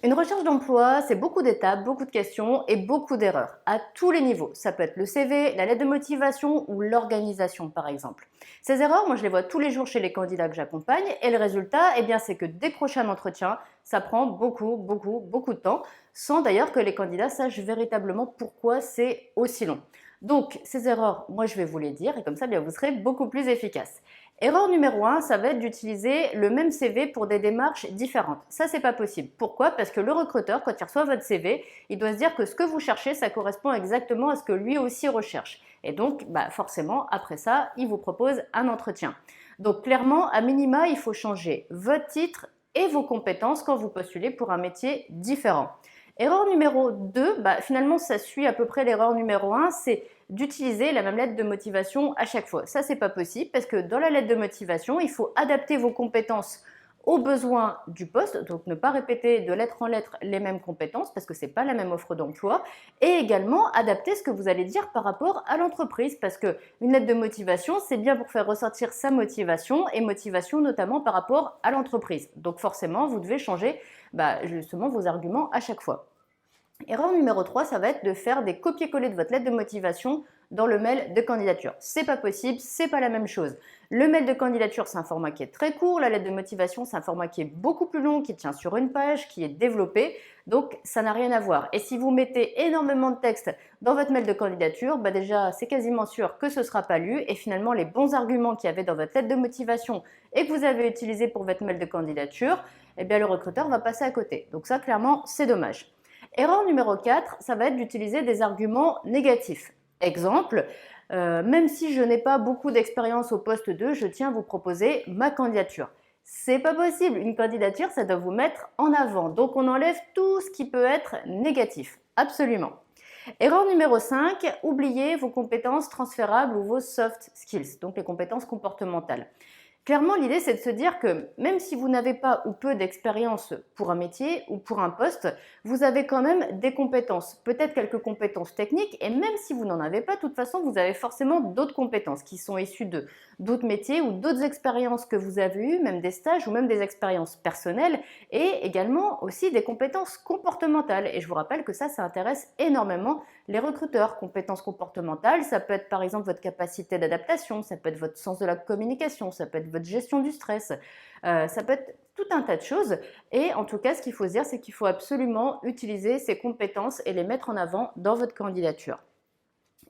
Une recherche d'emploi, c'est beaucoup d'étapes, beaucoup de questions et beaucoup d'erreurs, à tous les niveaux. Ça peut être le CV, la lettre de motivation ou l'organisation, par exemple. Ces erreurs, moi, je les vois tous les jours chez les candidats que j'accompagne et le résultat, eh bien, c'est que décrocher un entretien, ça prend beaucoup de temps, sans d'ailleurs que les candidats sachent véritablement pourquoi c'est aussi long. Donc, ces erreurs, moi, je vais vous les dire et comme ça, eh bien, vous serez beaucoup plus efficace. Erreur numéro 1, ça va être d'utiliser le même CV pour des démarches différentes. Ça, c'est pas possible. Pourquoi? Parce que le recruteur, quand il reçoit votre CV, il doit se dire que ce que vous cherchez, ça correspond exactement à ce que lui aussi recherche. Et donc, forcément, après ça, il vous propose un entretien. Donc, clairement, à minima, il faut changer votre titre et vos compétences quand vous postulez pour un métier différent. Erreur numéro 2, finalement, ça suit à peu près l'erreur numéro 1, c'est d'utiliser la même lettre de motivation à chaque fois. Ça, c'est pas possible parce que dans la lettre de motivation, il faut adapter vos compétences aux besoins du poste, donc ne pas répéter de lettre en lettre les mêmes compétences parce que c'est pas la même offre d'emploi, et également adapter ce que vous allez dire par rapport à l'entreprise parce que une lettre de motivation, c'est bien pour faire ressortir sa motivation et motivation notamment par rapport à l'entreprise. Donc forcément, vous devez changer justement vos arguments à chaque fois. Erreur numéro 3, ça va être de faire des copier-coller de votre lettre de motivation dans le mail de candidature. C'est pas possible, c'est pas la même chose. Le mail de candidature, c'est un format qui est très court. La lettre de motivation, c'est un format qui est beaucoup plus long, qui tient sur une page, qui est développé. Donc, ça n'a rien à voir. Et si vous mettez énormément de texte dans votre mail de candidature, déjà, c'est quasiment sûr que ce ne sera pas lu. Et finalement, les bons arguments qu'il y avait dans votre lettre de motivation et que vous avez utilisés pour votre mail de candidature, eh bien, le recruteur va passer à côté. Donc ça, clairement, c'est dommage. Erreur numéro 4, ça va être d'utiliser des arguments négatifs. Exemple, même si je n'ai pas beaucoup d'expérience au poste 2, je tiens à vous proposer ma candidature. C'est pas possible, une candidature, ça doit vous mettre en avant. Donc on enlève tout ce qui peut être négatif, absolument. Erreur numéro 5, oubliez vos compétences transférables ou vos soft skills, donc les compétences comportementales. Clairement, l'idée, c'est de se dire que même si vous n'avez pas ou peu d'expérience pour un métier ou pour un poste, vous avez quand même des compétences, peut-être quelques compétences techniques, et même si vous n'en avez pas, de toute façon, vous avez forcément d'autres compétences qui sont issues de d'autres métiers ou d'autres expériences que vous avez eues, même des stages ou même des expériences personnelles, et également aussi des compétences comportementales. Et je vous rappelle que ça intéresse énormément les recruteurs. Compétences comportementales, ça peut être par exemple votre capacité d'adaptation, ça peut être votre sens de la communication, ça peut être votre gestion du stress, ça peut être tout un tas de choses. Et en tout cas, ce qu'il faut se dire, c'est qu'il faut absolument utiliser ces compétences et les mettre en avant dans votre candidature.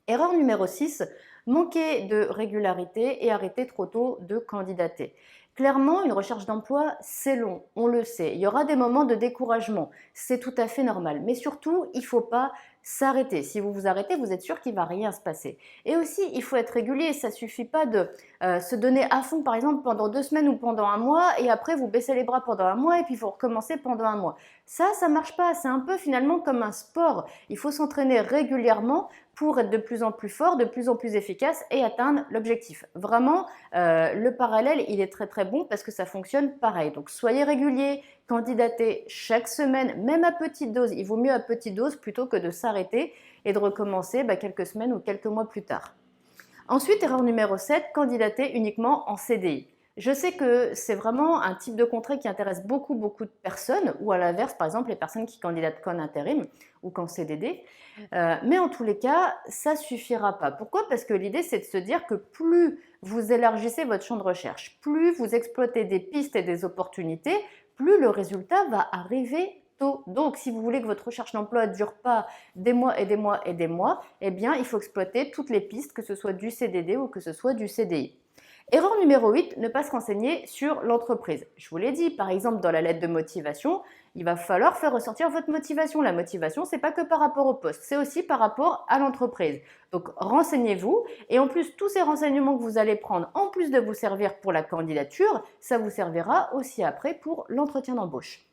Erreur numéro 6, manquer de régularité et arrêter trop tôt de candidater. Clairement, une recherche d'emploi, c'est long, on le sait. Il y aura des moments de découragement, c'est tout à fait normal. Mais surtout, il ne faut pas s'arrêter. Si vous vous arrêtez, vous êtes sûr qu'il ne va rien se passer. Et aussi, il faut être régulier. Ça ne suffit pas de se donner à fond, par exemple, pendant 2 semaines ou pendant un mois, et après, vous baissez les bras pendant un mois, et puis vous recommencez pendant un mois. Ça ne marche pas. C'est un peu finalement comme un sport. Il faut s'entraîner régulièrement pour être de plus en plus fort, de plus en plus efficace et atteindre l'objectif. Vraiment, le parallèle, il est très bon parce que ça fonctionne pareil. Donc, soyez réguliers, candidatez chaque semaine, même à petite dose. Il vaut mieux à petite dose plutôt que de s'arrêter et de recommencer quelques semaines ou quelques mois plus tard. Ensuite, erreur numéro 7, candidater uniquement en CDI. Je sais que c'est vraiment un type de contrat qui intéresse beaucoup de personnes, ou à l'inverse, par exemple, les personnes qui candidatent qu'en intérim ou qu'en CDD. Mais en tous les cas, ça ne suffira pas. Pourquoi? Parce que l'idée, c'est de se dire que plus vous élargissez votre champ de recherche, plus vous exploitez des pistes et des opportunités, plus le résultat va arriver tôt. Donc, si vous voulez que votre recherche d'emploi ne dure pas des mois et des mois et des mois, eh bien, il faut exploiter toutes les pistes, que ce soit du CDD ou que ce soit du CDI. Erreur numéro 8, ne pas se renseigner sur l'entreprise. Je vous l'ai dit, par exemple, dans la lettre de motivation, il va falloir faire ressortir votre motivation. La motivation, ce n'est pas que par rapport au poste, c'est aussi par rapport à l'entreprise. Donc, renseignez-vous. Et en plus, tous ces renseignements que vous allez prendre, en plus de vous servir pour la candidature, ça vous servira aussi après pour l'entretien d'embauche.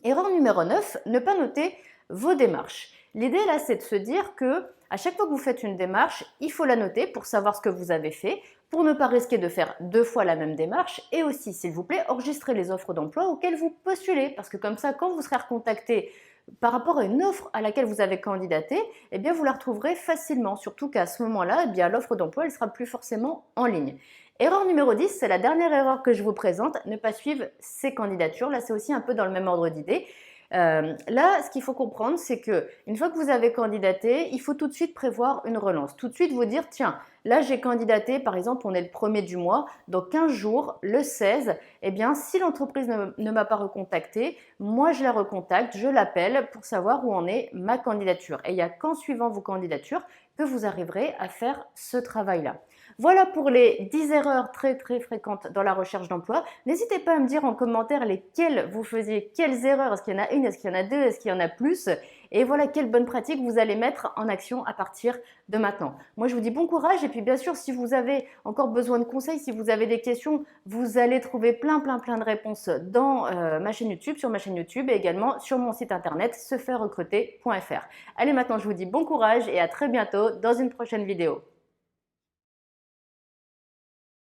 Erreur numéro 9, ne pas noter vos démarches. L'idée là, c'est de se dire que à chaque fois que vous faites une démarche, il faut la noter pour savoir ce que vous avez fait, pour ne pas risquer de faire 2 fois la même démarche, et aussi, s'il vous plaît, enregistrez les offres d'emploi auxquelles vous postulez, parce que comme ça, quand vous serez recontacté par rapport à une offre à laquelle vous avez candidaté, eh bien vous la retrouverez facilement, surtout qu'à ce moment-là, eh bien l'offre d'emploi, elle sera plus forcément en ligne. Erreur numéro 10, c'est la dernière erreur que je vous présente, ne pas suivre ces candidatures. Là, c'est aussi un peu dans le même ordre d'idée. Là, ce qu'il faut comprendre, c'est que une fois que vous avez candidaté, il faut tout de suite prévoir une relance. Tout de suite vous dire, tiens, là j'ai candidaté, par exemple, on est le 1er du mois, dans 15 jours, le 16, eh bien, si l'entreprise ne m'a pas recontacté, moi je la recontacte, je l'appelle pour savoir où en est ma candidature. Et il n'y a qu'en suivant vos candidatures que vous arriverez à faire ce travail-là. Voilà pour les 10 erreurs très fréquentes dans la recherche d'emploi. N'hésitez pas à me dire en commentaire lesquelles vous faisiez, quelles erreurs, est-ce qu'il y en a une, est-ce qu'il y en a deux, est-ce qu'il y en a plus, et voilà quelles bonnes pratiques vous allez mettre en action à partir de maintenant. Moi je vous dis bon courage, et puis bien sûr si vous avez encore besoin de conseils, si vous avez des questions, vous allez trouver plein de réponses dans ma chaîne YouTube, sur ma chaîne YouTube, et également sur mon site internet sefairrecruter.fr. Allez, maintenant je vous dis bon courage et à très bientôt dans une prochaine vidéo.